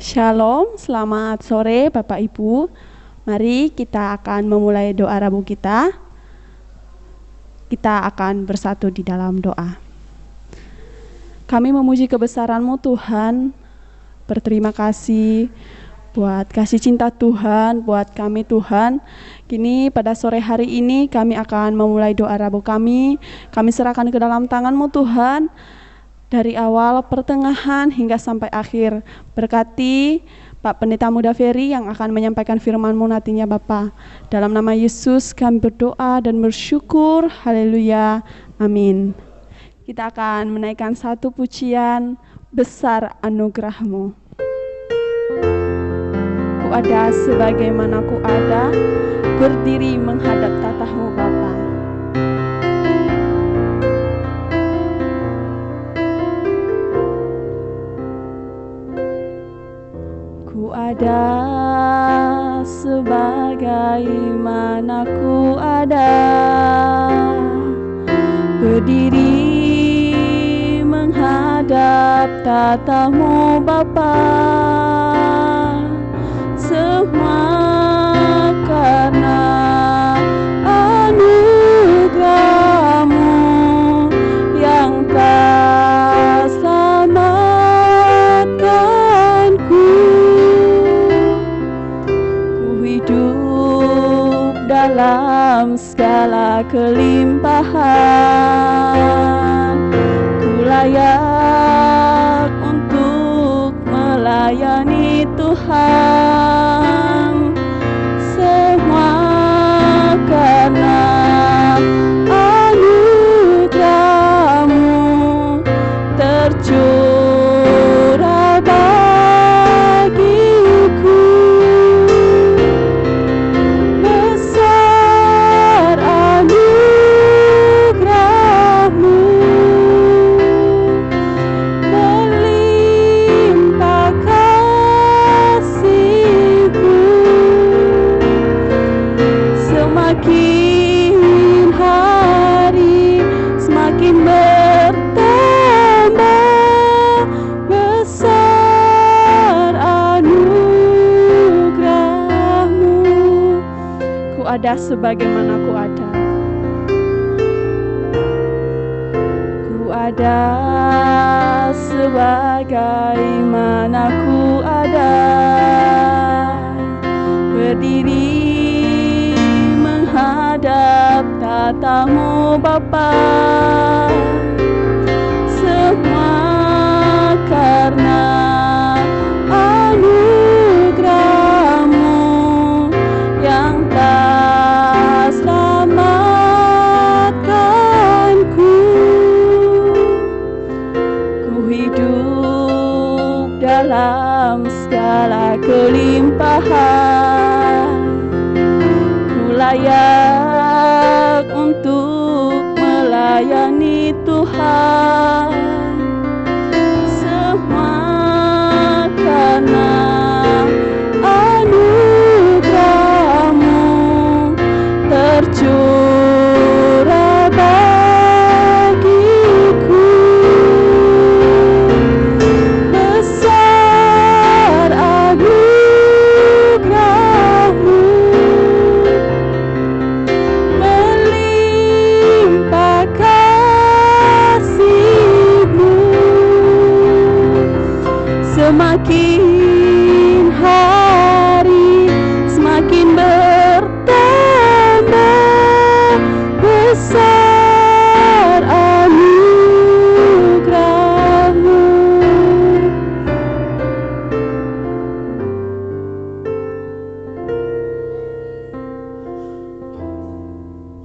Shalom, selamat sore Bapak Ibu. Mari kita akan memulai doa Rabu kita. Kita akan bersatu di dalam doa. Kami memuji kebesaran-Mu Tuhan, berterima kasih buat kasih cinta Tuhan, buat kami Tuhan. Kini pada sore hari ini kami akan memulai doa Rabu kami. Kami serahkan ke dalam tangan-Mu Tuhan. Dari awal, pertengahan, hingga sampai akhir. Berkati Pak Pendeta Muda Ferry yang akan menyampaikan firman-Mu nantinya Bapa. Dalam nama Yesus kami berdoa dan bersyukur. Haleluya. Amin. Kita akan menaikkan satu pujian, besar anugerah-Mu. Ku ada sebagaimana ku ada, berdiri menghadap tatah-Mu Bapa. Ada sebagaimana ku ada, berdiri menghadap tata-Mu Bapa. Semua karena anugerah-Mu yang telah selamatkanku. Dalam segala kelimpahan, ku layak untuk melayani Tuhan. Semua karena anugerah-Mu tercurah bagiku. Semakin hari semakin bertambah besar anugerah-Mu. Ku ada sebagaimana ku ada. Ku ada sebagaimana ku ada, berdiri menghadap tata-Mu Bapa. Semua karena anugerah-Mu yang telah selamatkanku. Ku hidup dalam segala kelimpahan, layak untuk melayani Tuhan. Semua karena anugerah-Mu tercurah bagiku. Besar anugerah-Mu melimpah kasih-Mu. Semakin hari semakin bertambah besar anugerah-Mu.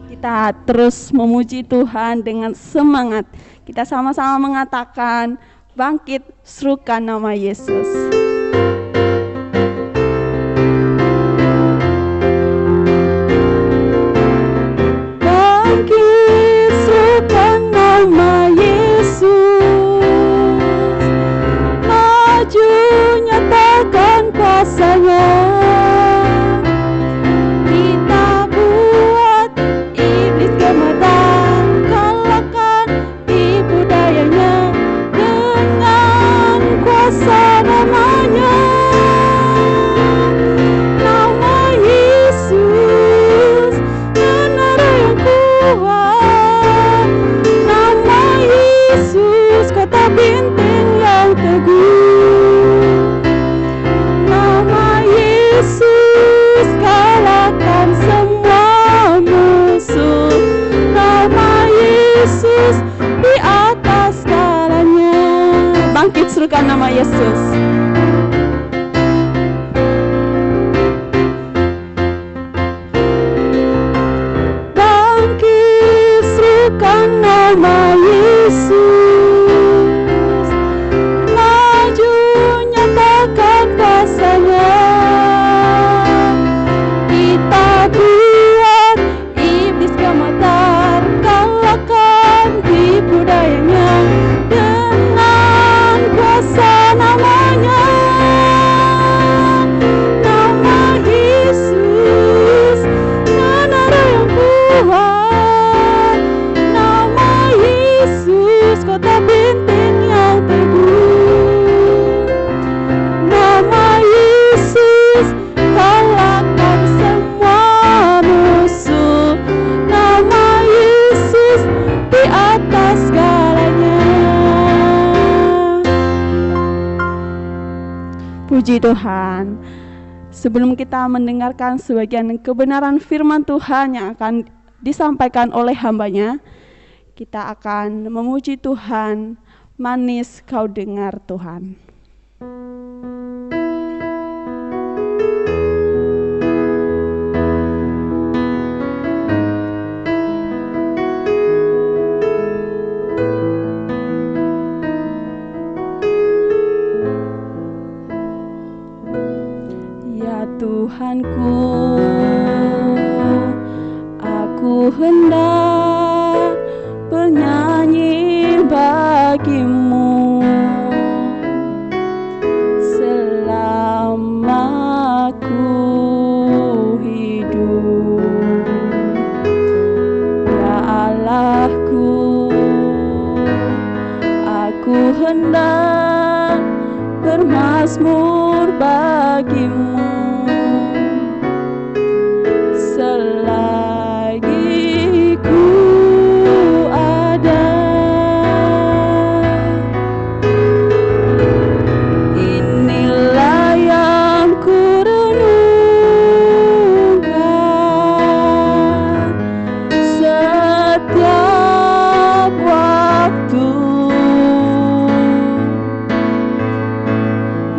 Kita terus memuji Tuhan dengan semangat. Kita sama-sama mengatakan, bangkit, serukan nama Yesus. Bangkit, serukan nama Yesus. Maju, nyatakan kuasa-Nya. Kita buat iblis gemetar, kalahkan tipu dayanya dengan kuasa nama-Nya. kuduskan nama Yesus. Bangkit, serukan nama Yesus. Maju, nyatakan kuasa-Nya. Kita buat iblis gemetar, kalahkan tipu dayanya dengan kuasa namanya. Nama Yesus, menara yang kuat. Nama Yesus, kota benteng yang teguh. Nama Yesus, kalahkan semua musuh. Nama Yesus di atas segalanya. Puji Tuhan. Sebelum kita mendengarkan sebagian kebenaran firman Tuhan yang akan disampaikan oleh hamba-Nya, kita akan memuji Tuhan. Manis kau dengar Tuhan. Ya Tuhanku, aku hendak bernyanyi bagimu selama ku hidup. Ya Allahku, aku hendak bermazmur bagimu selagi ku ada. Inilah yang ku renungkan setiap waktu.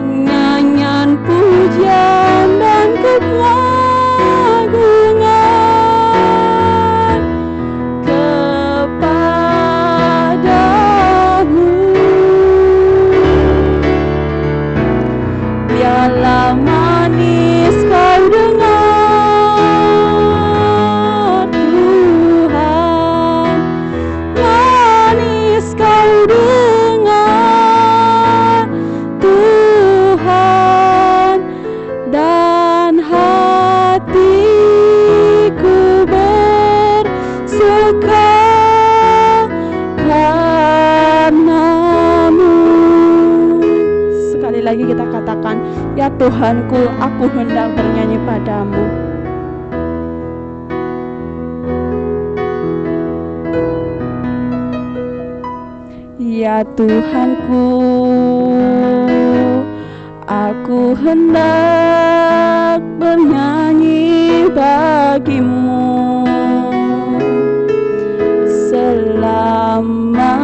Nyanyian pujian dan keagungan kepadamu. Biarlah manis kau dengar Tuhan, manis kau dengar Tuhan, dan hatiku bersuka karenamu. Sekali lagi kita katakan, ya Tuhanku, aku hendak bernyanyi padamu. Ya Tuhanku, aku hendak bernyanyi bagimu selama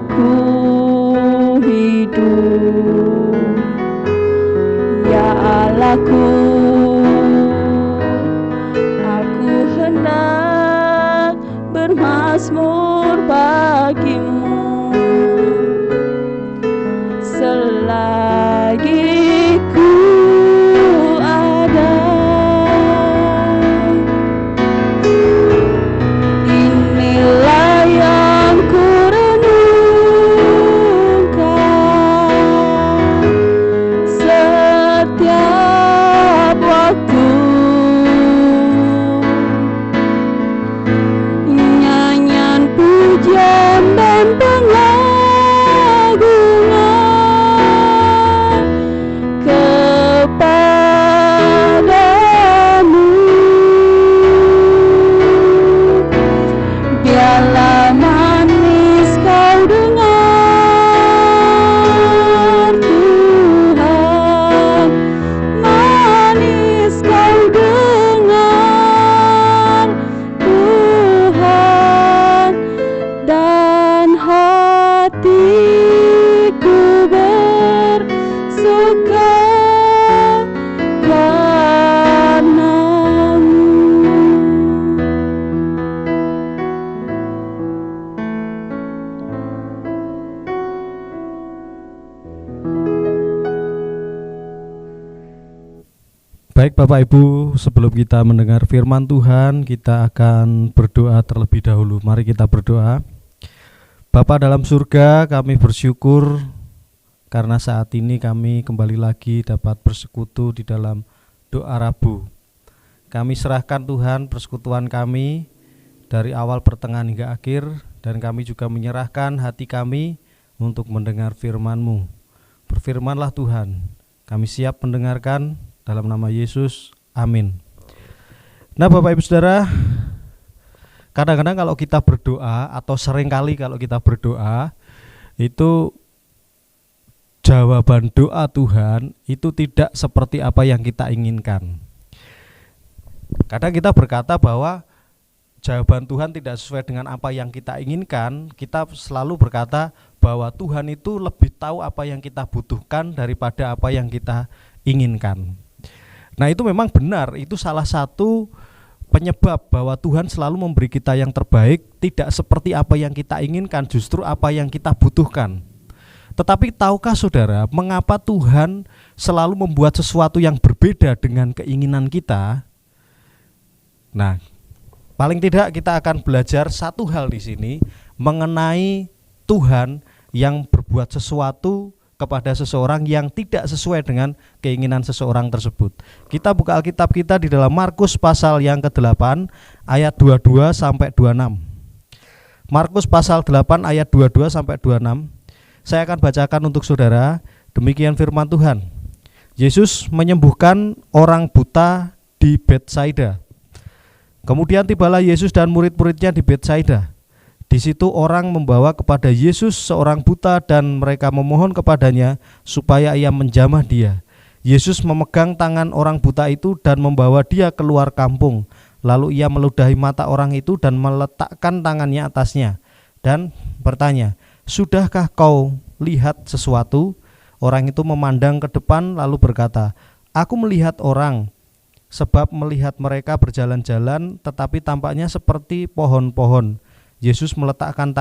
ku hidup. Ya Allahku, aku hendak bermazmur bagimu selagi ku Baik Bapak Ibu, sebelum kita mendengar firman Tuhan, kita akan berdoa terlebih dahulu. Mari kita berdoa. Bapa dalam surga, kami bersyukur karena saat ini kami kembali lagi dapat bersekutu di dalam doa Rabu. Kami serahkan Tuhan persekutuan kami dari awal pertengahan hingga akhir, dan kami juga menyerahkan hati kami untuk mendengar firman-Mu. Berfirmanlah Tuhan, kami siap mendengarkan. Dalam nama Yesus, amin. Nah Bapak Ibu Saudara, kadang-kadang kalau kita berdoa atau seringkali kalau kita berdoa, itu jawaban doa Tuhan itu tidak seperti apa yang kita inginkan. Kadang kita berkata bahwa jawaban Tuhan tidak sesuai dengan apa yang kita inginkan. Kita selalu berkata bahwa Tuhan itu lebih tahu apa yang kita butuhkan daripada apa yang kita inginkan. Nah itu memang benar, itu salah satu penyebab bahwa Tuhan selalu memberi kita yang terbaik, tidak seperti apa yang kita inginkan, justru apa yang kita butuhkan. Tetapi tahukah saudara, mengapa Tuhan selalu membuat sesuatu yang berbeda dengan keinginan kita? Nah, paling tidak kita akan belajar satu hal di sini mengenai Tuhan yang berbuat sesuatu kepada seseorang yang tidak sesuai dengan keinginan seseorang tersebut. Kita buka Alkitab kita di dalam Markus pasal yang ke-8 ayat 22 sampai 26. Markus pasal 8 ayat 22 sampai 26. Saya akan bacakan untuk saudara. Demikian firman Tuhan. Yesus menyembuhkan orang buta di Betsaida. Kemudian tibalah Yesus dan murid-muridnya di Betsaida. Di situ orang membawa kepada Yesus seorang buta dan mereka memohon kepadanya supaya ia menjamah dia. Yesus memegang tangan orang buta itu dan membawa dia keluar kampung. Lalu ia meludahi mata orang itu dan meletakkan tangannya atasnya dan bertanya, "Sudahkah kau lihat sesuatu?" Orang itu memandang ke depan lalu berkata, "Aku melihat orang, sebab melihat mereka berjalan-jalan tetapi tampaknya seperti pohon-pohon." Yesus meletakkan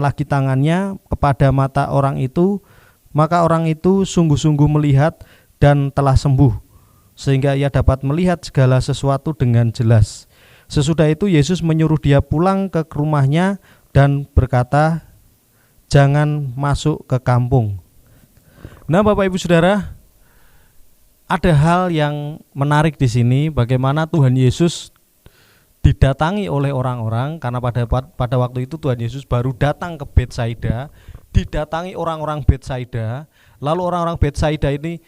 lagi tangannya kepada mata orang itu, maka orang itu sungguh-sungguh melihat dan telah sembuh, sehingga ia dapat melihat segala sesuatu dengan jelas. Sesudah itu Yesus menyuruh dia pulang ke rumahnya dan berkata, "Jangan masuk ke kampung." Nah, Bapak Ibu Saudara, ada hal yang menarik di sini, bagaimana Tuhan Yesus didatangi oleh orang-orang, karena pada waktu itu Tuhan Yesus baru datang ke Betsaida, didatangi orang-orang Betsaida, lalu orang-orang Betsaida ini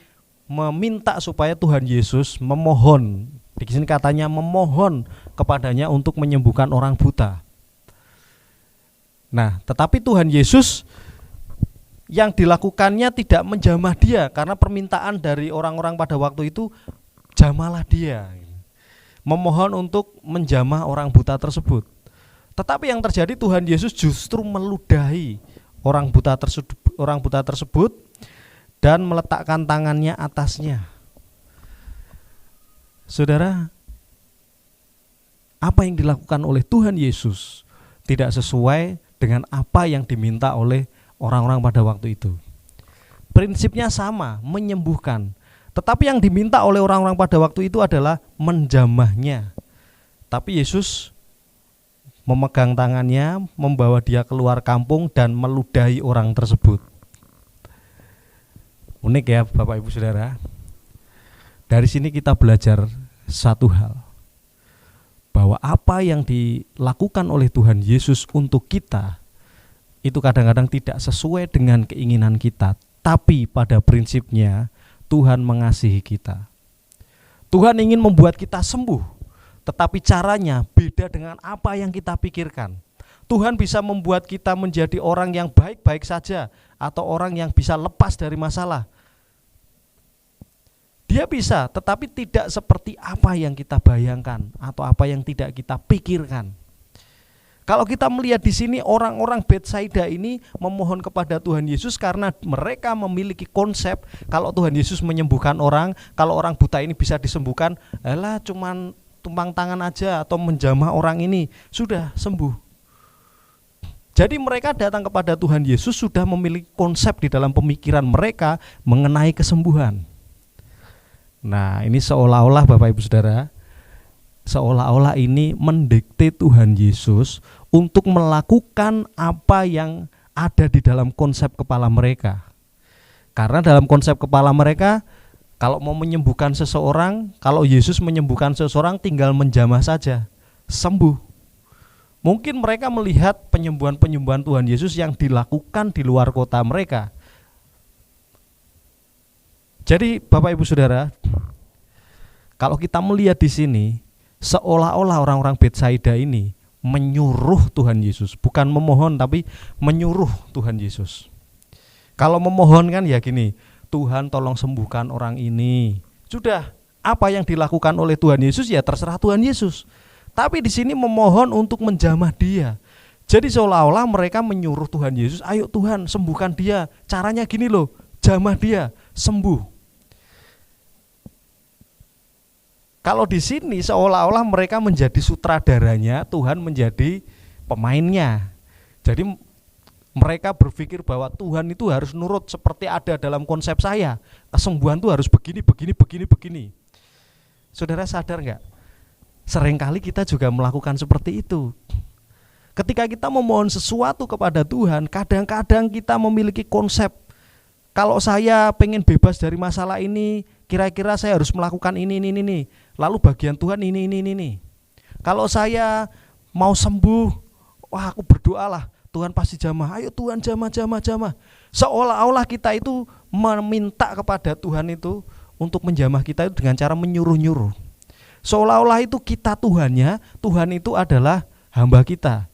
meminta supaya Tuhan Yesus memohon, di sini katanya memohon kepadanya untuk menyembuhkan orang buta. Nah, tetapi Tuhan Yesus yang dilakukannya tidak menjamah dia, karena permintaan dari orang-orang pada waktu itu, jamalah dia, memohon untuk menjamah orang buta tersebut. Tetapi yang terjadi, Tuhan Yesus justru meludahi orang buta tersebut dan meletakkan tangannya atasnya. Saudara, apa yang dilakukan oleh Tuhan Yesus tidak sesuai dengan apa yang diminta oleh orang-orang pada waktu itu. Prinsipnya sama, menyembuhkan. Tetapi yang diminta oleh orang-orang pada waktu itu adalah menjamahnya. Tapi Yesus memegang tangannya, membawa dia keluar kampung dan meludahi orang tersebut. Unik ya Bapak Ibu Saudara. Dari sini kita belajar satu hal, bahwa apa yang dilakukan oleh Tuhan Yesus untuk kita itu kadang-kadang tidak sesuai dengan keinginan kita, tapi pada prinsipnya Tuhan mengasihi kita. Tuhan ingin membuat kita sembuh, tetapi caranya beda dengan apa yang kita pikirkan. Tuhan bisa membuat kita menjadi orang yang baik-baik saja, atau orang yang bisa lepas dari masalah. Dia bisa, tetapi tidak seperti apa yang kita bayangkan atau apa yang tidak kita pikirkan. Kalau kita melihat di sini, orang-orang Betsaida ini memohon kepada Tuhan Yesus karena mereka memiliki konsep kalau Tuhan Yesus menyembuhkan orang, kalau orang buta ini bisa disembuhkan, alah cuman tumpang tangan aja atau menjamah orang ini sudah sembuh. Jadi mereka datang kepada Tuhan Yesus sudah memiliki konsep di dalam pemikiran mereka mengenai kesembuhan. Nah, ini seolah-olah Bapak Ibu Saudara, seolah-olah ini mendikte Tuhan Yesus untuk melakukan apa yang ada di dalam konsep kepala mereka. Karena dalam konsep kepala mereka, kalau mau menyembuhkan seseorang, kalau Yesus menyembuhkan seseorang tinggal menjamah saja, sembuh. Mungkin mereka melihat penyembuhan-penyembuhan Tuhan Yesus yang dilakukan di luar kota mereka. Jadi Bapak Ibu Saudara, kalau kita melihat di sini, seolah-olah orang-orang Betsaida ini menyuruh Tuhan Yesus, bukan memohon tapi menyuruh Tuhan Yesus. Kalau memohon kan ya gini, Tuhan tolong sembuhkan orang ini. Sudah, apa yang dilakukan oleh Tuhan Yesus ya terserah Tuhan Yesus. Tapi di sini memohon untuk menjamah dia. Jadi seolah-olah mereka menyuruh Tuhan Yesus, ayo Tuhan sembuhkan dia. Caranya gini loh, jamah dia, sembuh. Kalau di sini seolah-olah mereka menjadi sutradaranya, Tuhan menjadi pemainnya. Jadi mereka berpikir bahwa Tuhan itu harus nurut seperti ada dalam konsep saya. Kesembuhan itu harus begini, begini, begini, begini. Saudara sadar enggak? Seringkali kita juga melakukan seperti itu. Ketika kita memohon sesuatu kepada Tuhan, kadang-kadang kita memiliki konsep, kalau saya pengen bebas dari masalah ini, kira-kira saya harus melakukan ini. Lalu bagian Tuhan ini. Kalau saya mau sembuh, wah aku berdoalah, Tuhan pasti jamah. Ayo Tuhan jamah. Seolah-olah kita itu meminta kepada Tuhan itu untuk menjamah kita itu dengan cara menyuruh-nyuruh. Seolah-olah itu kita Tuhannya, Tuhan itu adalah hamba kita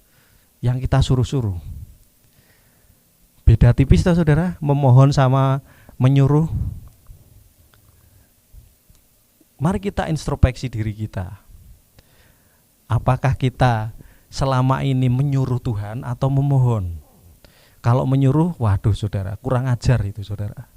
yang kita suruh-suruh. Beda tipis tak saudara, memohon sama menyuruh. Mari kita introspeksi diri kita. Apakah kita selama ini menyuruh Tuhan atau memohon? Kalau menyuruh, waduh saudara, kurang ajar itu saudara.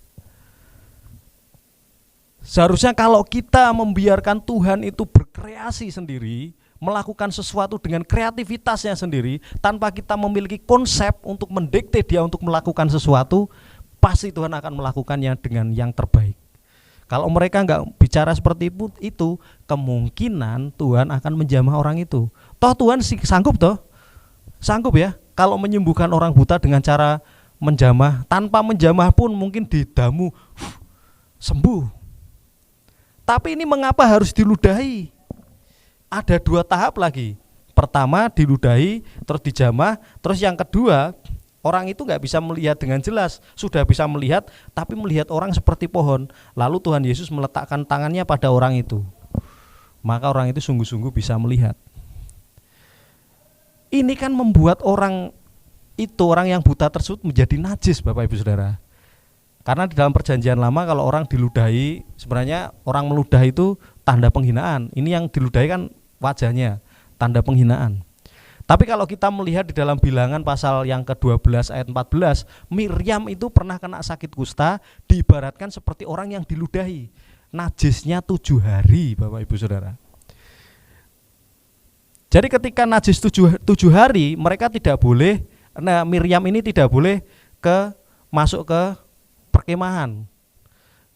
Seharusnya kalau kita membiarkan Tuhan itu berkreasi sendiri, melakukan sesuatu dengan kreativitasnya sendiri, tanpa kita memiliki konsep untuk mendikte dia untuk melakukan sesuatu, pasti Tuhan akan melakukannya dengan yang terbaik. Kalau mereka enggak bicara seperti itu, kemungkinan Tuhan akan menjamah orang itu. Toh Tuhan sanggup toh? Sanggup ya, kalau menyembuhkan orang buta dengan cara menjamah, tanpa menjamah pun mungkin didamu, sembuh. Tapi ini mengapa harus diludahi? Ada 2 tahap lagi. Pertama diludahi, terus dijamah, terus yang kedua orang itu nggak bisa melihat dengan jelas. Sudah bisa melihat, tapi melihat orang seperti pohon. Lalu Tuhan Yesus meletakkan tangannya pada orang itu. Maka orang itu sungguh-sungguh bisa melihat. Ini kan membuat orang yang buta tersebut menjadi najis Bapak Ibu Saudara. Karena di dalam perjanjian lama kalau orang diludahi, sebenarnya orang meludah itu tanda penghinaan. Ini yang diludahi kan wajahnya, tanda penghinaan. Tapi kalau kita melihat di dalam Bilangan pasal yang ke-12 ayat 14, Miriam itu pernah kena sakit kusta, diibaratkan seperti orang yang diludahi. Najisnya 7 hari Bapak Ibu Saudara. Jadi ketika najis 7 hari, mereka tidak boleh, Miriam ini tidak boleh masuk ke perkemahan.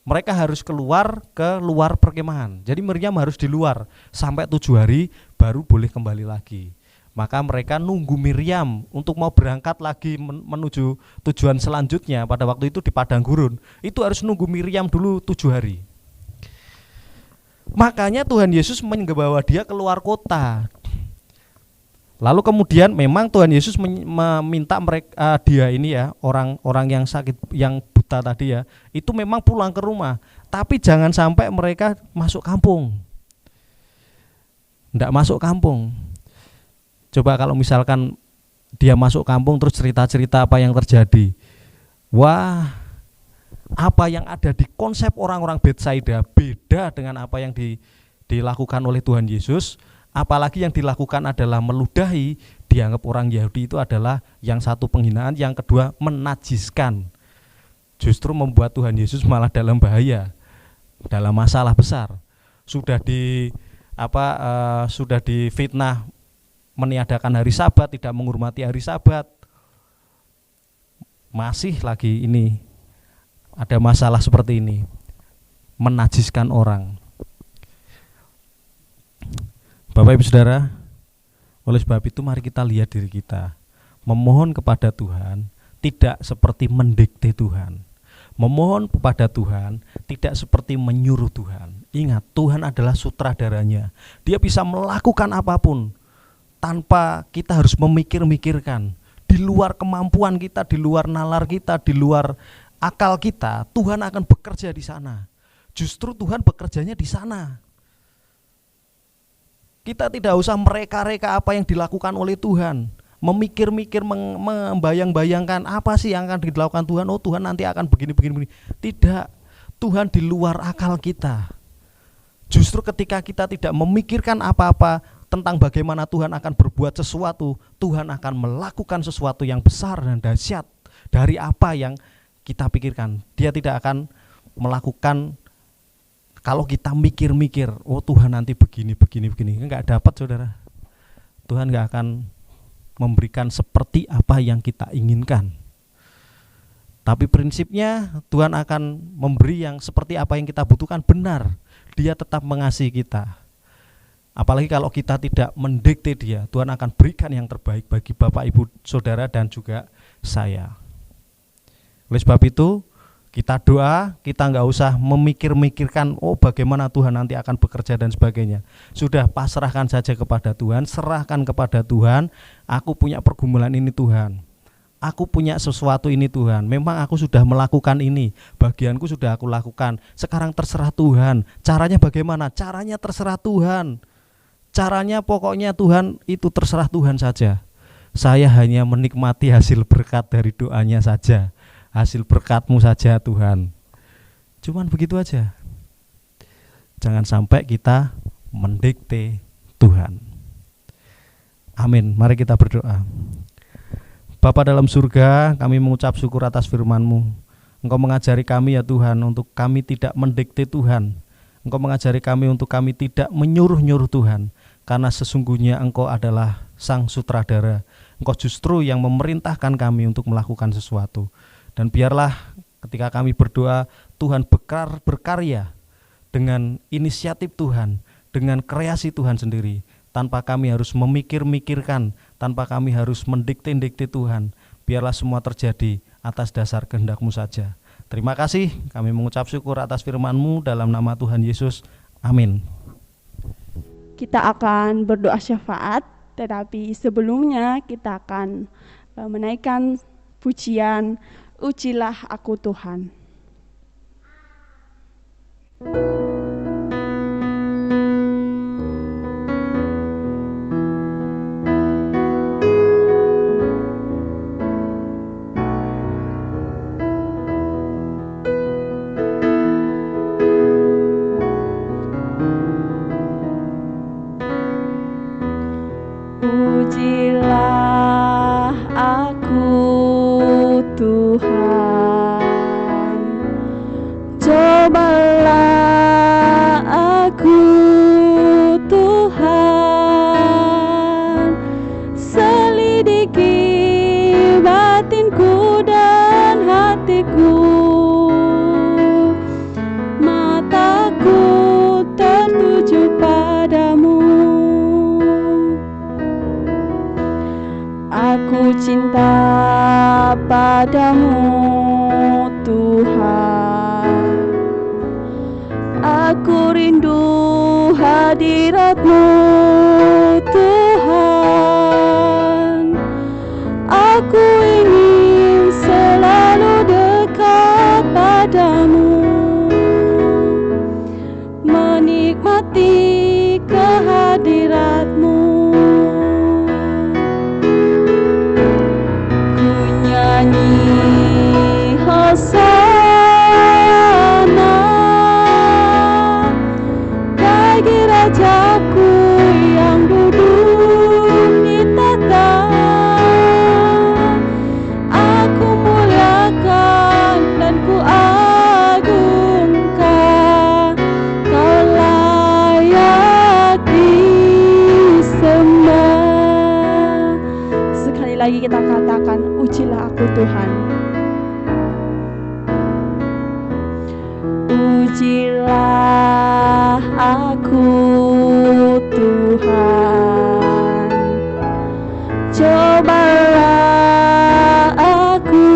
Mereka harus keluar ke luar perkemahan. Jadi Miriam harus di luar sampai 7 hari baru boleh kembali lagi. Maka mereka nunggu Miriam untuk mau berangkat lagi menuju tujuan selanjutnya. Pada waktu itu di padang gurun, itu harus nunggu Miriam dulu 7 hari. Makanya Tuhan Yesus membawa dia keluar kota. Lalu kemudian memang Tuhan Yesus meminta mereka dia ini ya, orang-orang yang sakit, yang buta tadi ya, itu memang pulang ke rumah. Tapi jangan sampai mereka masuk kampung. Enggak masuk kampung. Coba kalau misalkan dia masuk kampung terus cerita-cerita apa yang terjadi. Wah, apa yang ada di konsep orang-orang Betsaida beda dengan apa yang dilakukan oleh Tuhan Yesus. Apalagi yang dilakukan adalah meludahi, dianggap orang Yahudi itu adalah yang satu penghinaan, yang kedua menajiskan. Justru membuat Tuhan Yesus malah dalam bahaya, dalam masalah besar. Sudah difitnah meniadakan hari Sabat, tidak menghormati hari Sabat. Masih lagi ini ada masalah seperti ini. menajiskan orang. Bapak Ibu Saudara, oleh sebab itu mari kita lihat diri kita. Memohon kepada Tuhan tidak seperti mendikte Tuhan. Memohon kepada Tuhan tidak seperti menyuruh Tuhan. Ingat, Tuhan adalah sutradaranya. Dia bisa melakukan apapun tanpa kita harus memikir-mikirkan. Di luar kemampuan kita, di luar nalar kita, di luar akal kita, Tuhan akan bekerja di sana. Justru Tuhan bekerjanya di sana. Kita tidak usah mereka-reka apa yang dilakukan oleh Tuhan, memikir-mikir, membayang-bayangkan apa sih yang akan dilakukan Tuhan. Oh, Tuhan nanti akan begini. Tidak, Tuhan di luar akal kita. Justru ketika kita tidak memikirkan apa-apa tentang bagaimana Tuhan akan berbuat sesuatu, Tuhan akan melakukan sesuatu yang besar dan dahsyat dari apa yang kita pikirkan. Dia tidak akan melakukan kalau kita mikir-mikir, oh Tuhan nanti begini, enggak dapat, saudara. Tuhan enggak akan memberikan seperti apa yang kita inginkan. Tapi prinsipnya Tuhan akan memberi yang seperti apa yang kita butuhkan, benar. Dia tetap mengasihi kita. Apalagi kalau kita tidak mendikte dia, Tuhan akan berikan yang terbaik bagi Bapak, Ibu, Saudara, dan juga saya. Oleh sebab itu, kita doa, kita enggak usah memikir-mikirkan, oh bagaimana Tuhan nanti akan bekerja dan sebagainya. Sudah pasrahkan saja kepada Tuhan, serahkan kepada Tuhan. Aku punya pergumulan ini Tuhan, aku punya sesuatu ini Tuhan, memang aku sudah melakukan ini, bagianku sudah aku lakukan, sekarang terserah Tuhan. Caranya bagaimana? Caranya terserah Tuhan. Caranya pokoknya Tuhan, itu terserah Tuhan saja. Saya hanya menikmati hasil berkat dari doanya saja. Hasil berkat-Mu saja Tuhan. Cuman begitu aja. Jangan sampai kita mendikte Tuhan. Amin. Mari kita berdoa. Bapa dalam surga, kami mengucap syukur atas firman-Mu. Engkau mengajari kami ya Tuhan, untuk kami tidak mendikte Tuhan. Engkau mengajari kami untuk kami tidak menyuruh-nyuruh Tuhan. Karena sesungguhnya Engkau adalah Sang Sutradara. Engkau justru yang memerintahkan kami untuk melakukan sesuatu. Dan biarlah ketika kami berdoa, Tuhan berkarya dengan inisiatif Tuhan, dengan kreasi Tuhan sendiri, tanpa kami harus memikir-mikirkan, tanpa kami harus mendikte-dikte Tuhan. Biarlah semua terjadi atas dasar kehendak-Mu saja. Terima kasih, kami mengucap syukur atas firman-Mu dalam nama Tuhan Yesus. Amin. Kita akan berdoa syafaat, tetapi sebelumnya kita akan menaikkan pujian Ujilah Aku Tuhan. Ujilah aku Tuhan, cobalah aku Tuhan, selidiki batinku dan hatiku, mataku tertuju padamu. Aku cinta padamu Tuhan, aku rindu hadirat-Mu Tuhan, aku ingin selalu dekat padamu, menikmati kehadirat-Mu. Nyanyi hosana bagi Rajaku yang duduk di tahta. Aku muliakan dan ku agungkan, Kau layak disembah. Sekali lagi kita katakan, ujilah aku Tuhan. Ujilah aku Tuhan, cobalah aku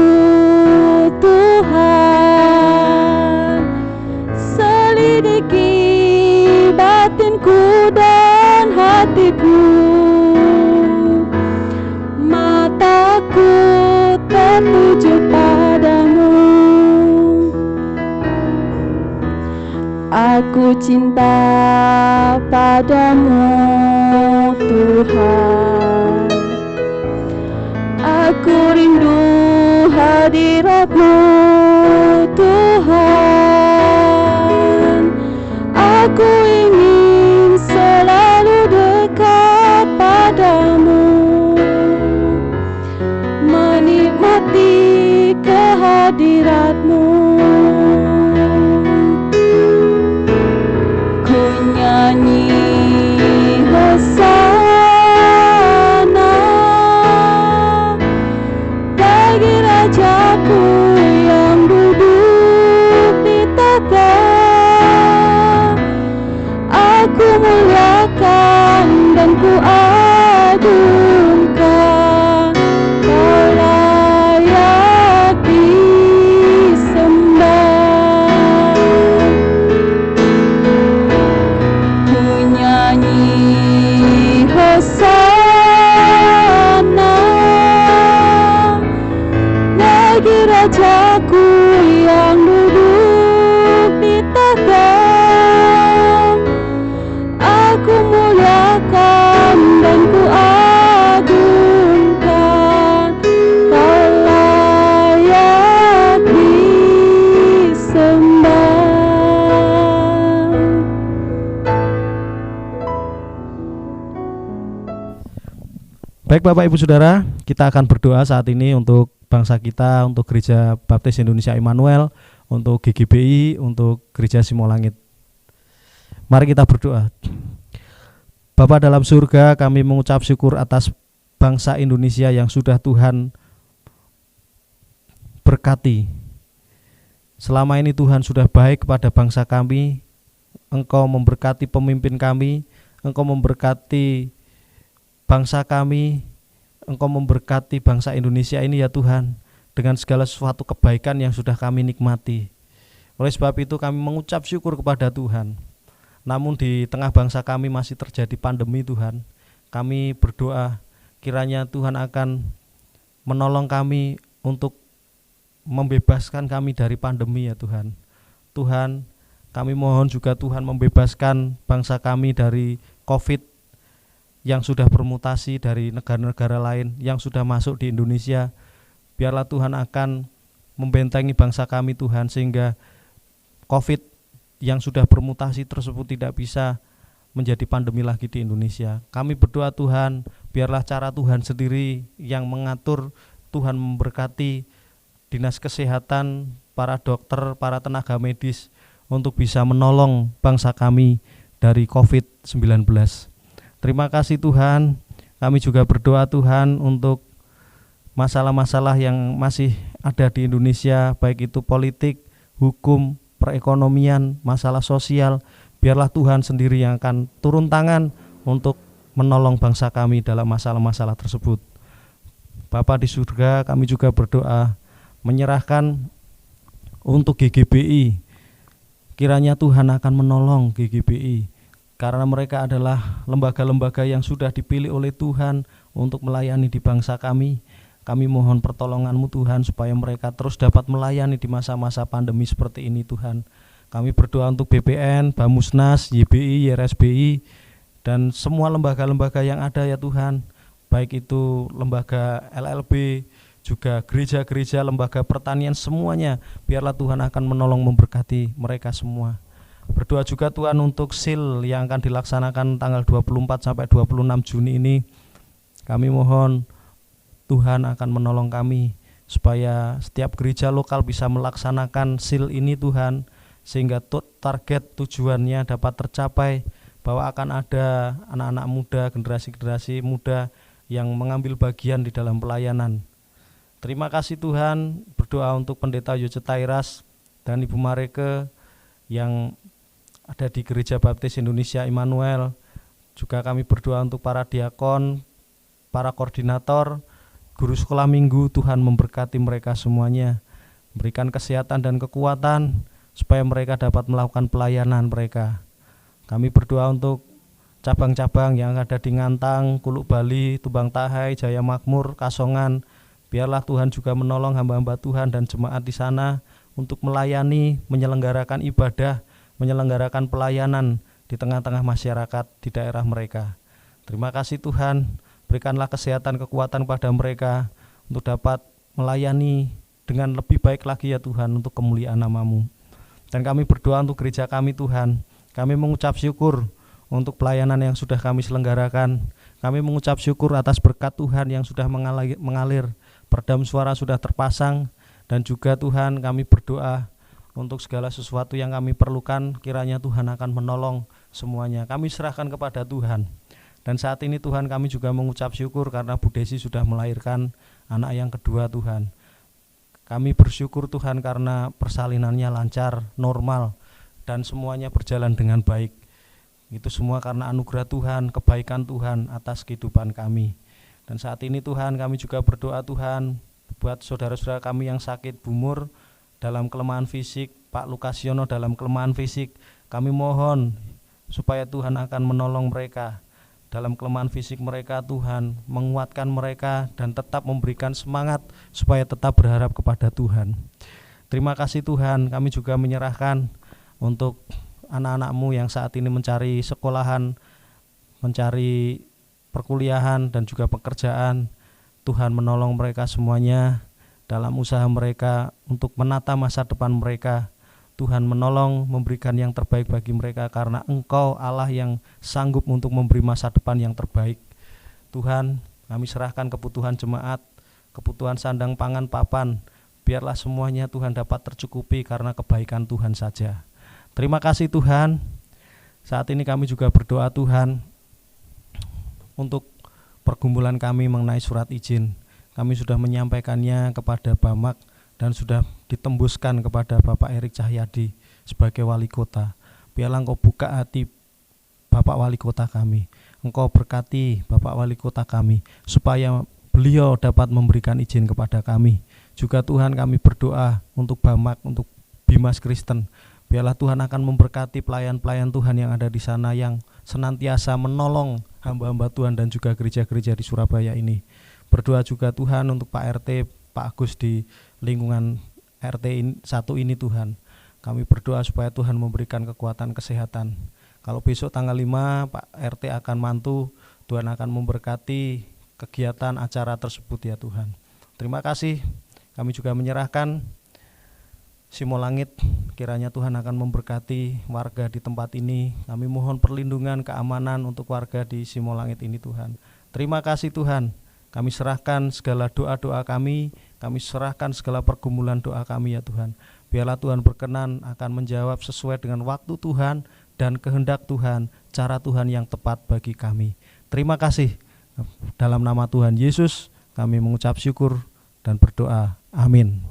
Tuhan, selidiki batinku dan hatiku, mataku tertuju padamu. Aku cinta padamu Tuhan, aku rindu hadirat-Mu Tuhan, aku ingin selalu dekat padamu, menikmati kehadirat-Mu. Ku nyanyi hosana bagi Rajaku yang duduk di tahta. Aku muliakan dan ku agungkan, Kau layak disembah. Ku nyanyi hosana bagi Rajaku yang duduk di tahta. Aku muliakan dan ku agungkan, Kau layak disembah. Baik Bapak Ibu Saudara, kita akan berdoa saat ini untuk bangsa kita, untuk Gereja Baptis Indonesia Immanuel, untuk GGBI, untuk Gereja Simolangit. Mari kita berdoa. Bapa dalam surga, kami mengucap syukur atas bangsa Indonesia yang sudah Tuhan berkati. Selama ini Tuhan sudah baik kepada bangsa kami. Engkau memberkati pemimpin kami, Engkau memberkati bangsa kami, Engkau memberkati bangsa Indonesia ini ya Tuhan, dengan segala sesuatu kebaikan yang sudah kami nikmati. Oleh sebab itu kami mengucap syukur kepada Tuhan. Namun di tengah bangsa kami masih terjadi pandemi Tuhan. Kami berdoa kiranya Tuhan akan menolong kami untuk membebaskan kami dari pandemi ya Tuhan. Tuhan, kami mohon juga Tuhan membebaskan bangsa kami dari COVID yang sudah bermutasi dari negara-negara lain yang sudah masuk di Indonesia. Biarlah Tuhan akan membentengi bangsa kami Tuhan, sehingga COVID yang sudah bermutasi tersebut tidak bisa menjadi pandemi lagi di Indonesia. Kami berdoa Tuhan, biarlah cara Tuhan sendiri yang mengatur. Tuhan memberkati dinas kesehatan, para dokter, para tenaga medis untuk bisa menolong bangsa kami dari COVID-19. Terima kasih Tuhan. Kami juga berdoa Tuhan untuk masalah-masalah yang masih ada di Indonesia, baik itu politik, hukum, perekonomian, masalah sosial. Biarlah Tuhan sendiri yang akan turun tangan untuk menolong bangsa kami dalam masalah-masalah tersebut. Bapa di surga, kami juga berdoa menyerahkan untuk GGBI. Kiranya Tuhan akan menolong GGBI, karena mereka adalah lembaga-lembaga yang sudah dipilih oleh Tuhan untuk melayani di bangsa kami. Kami mohon pertolongan-Mu Tuhan, supaya mereka terus dapat melayani di masa-masa pandemi seperti ini Tuhan. Kami berdoa untuk BPN, Bamusnas, YBI, YRSBI, dan semua lembaga-lembaga yang ada ya Tuhan. Baik itu lembaga LLB, juga gereja-gereja, lembaga pertanian, semuanya. Biarlah Tuhan akan menolong memberkati mereka semua. Berdoa juga Tuhan untuk SIL yang akan dilaksanakan tanggal 24 sampai 26 Juni ini. Kami mohon Tuhan akan menolong kami supaya setiap gereja lokal bisa melaksanakan SIL ini Tuhan, sehingga target tujuannya dapat tercapai, bahwa akan ada anak-anak muda, generasi-generasi muda yang mengambil bagian di dalam pelayanan. Terima kasih Tuhan. Berdoa untuk Pendeta Yoce Tairas dan Ibu Mareke yang ada di Gereja Baptis Indonesia Immanuel. Juga kami berdoa untuk para diakon, para koordinator, guru sekolah minggu. Tuhan memberkati mereka semuanya, berikan kesehatan dan kekuatan supaya mereka dapat melakukan pelayanan mereka. Kami berdoa untuk cabang-cabang yang ada di Ngantang, Kuluk Bali, Tumbang Tahai, Jaya Makmur, Kasongan. Biarlah Tuhan juga menolong hamba-hamba Tuhan dan jemaat di sana untuk melayani, menyelenggarakan ibadah, menyelenggarakan pelayanan di tengah-tengah masyarakat di daerah mereka. Terima kasih Tuhan, berikanlah kesehatan, kekuatan pada mereka untuk dapat melayani dengan lebih baik lagi ya Tuhan, untuk kemuliaan nama-Mu. Dan kami berdoa untuk gereja kami Tuhan. Kami mengucap syukur untuk pelayanan yang sudah kami selenggarakan. Kami mengucap syukur atas berkat Tuhan yang sudah mengalir. Peredam suara sudah terpasang. Dan juga Tuhan, kami berdoa untuk segala sesuatu yang kami perlukan, kiranya Tuhan akan menolong semuanya. Kami serahkan kepada Tuhan. Dan saat ini Tuhan, kami juga mengucap syukur karena Bu Desi sudah melahirkan anak yang kedua Tuhan. Kami bersyukur Tuhan karena persalinannya lancar, normal, dan semuanya berjalan dengan baik. Itu semua karena anugerah Tuhan, kebaikan Tuhan atas kehidupan kami. Dan saat ini Tuhan, kami juga berdoa Tuhan buat saudara-saudara kami yang sakit, Bu Mur dalam kelemahan fisik, Pak Lukasiono dalam kelemahan fisik. Kami mohon supaya Tuhan akan menolong mereka dalam kelemahan fisik mereka. Tuhan menguatkan mereka dan tetap memberikan semangat supaya tetap berharap kepada Tuhan. Terima kasih Tuhan, kami juga menyerahkan untuk anak-anak-Mu yang saat ini mencari sekolahan, mencari perkuliahan dan juga pekerjaan. Tuhan menolong mereka semuanya dalam usaha mereka untuk menata masa depan mereka. Tuhan menolong, memberikan yang terbaik bagi mereka karena Engkau Allah yang sanggup untuk memberi masa depan yang terbaik. Tuhan, kami serahkan kebutuhan jemaat, kebutuhan sandang pangan papan. Biarlah semuanya Tuhan dapat tercukupi karena kebaikan Tuhan saja. Terima kasih Tuhan. Saat ini kami juga berdoa Tuhan untuk pergumulan kami mengenai surat izin. Kami sudah menyampaikannya kepada Bamak dan sudah ditembuskan kepada Bapak Erik Cahyadi sebagai wali kota. Biarlah Engkau buka hati Bapak wali kota kami. Engkau berkati Bapak wali kota kami supaya beliau dapat memberikan izin kepada kami. Juga Tuhan, kami berdoa untuk Bamak, untuk Bimas Kristen. Biarlah Tuhan akan memberkati pelayan-pelayan Tuhan yang ada di sana yang senantiasa menolong hamba-hamba Tuhan dan juga gereja-gereja di Surabaya ini. Berdoa juga Tuhan untuk Pak RT, Pak Agus di lingkungan RT 1 ini Tuhan. Kami berdoa supaya Tuhan memberikan kekuatan kesehatan. Kalau besok tanggal 5 Pak RT akan mantu, Tuhan akan memberkati kegiatan acara tersebut ya Tuhan. Terima kasih. Kami juga menyerahkan Simolangit, kiranya Tuhan akan memberkati warga di tempat ini. Kami mohon perlindungan, keamanan untuk warga di Simolangit ini Tuhan. Terima kasih Tuhan. Kami serahkan segala doa-doa kami serahkan segala pergumulan doa kami ya Tuhan. Biarlah Tuhan berkenan akan menjawab sesuai dengan waktu Tuhan dan kehendak Tuhan, cara Tuhan yang tepat bagi kami. Terima kasih. Dalam nama Tuhan Yesus kami mengucap syukur dan berdoa. Amin.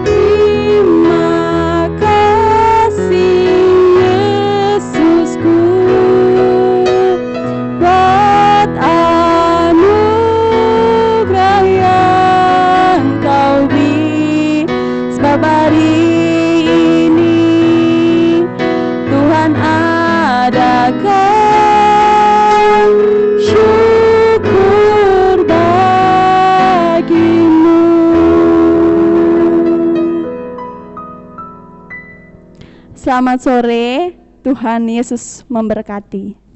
Terima kasih Yesusku buat anugerah yang Kau beri. Sebab hari ini Tuhan adakan syukur bagimu. Selamat sore, Tuhan Yesus memberkati.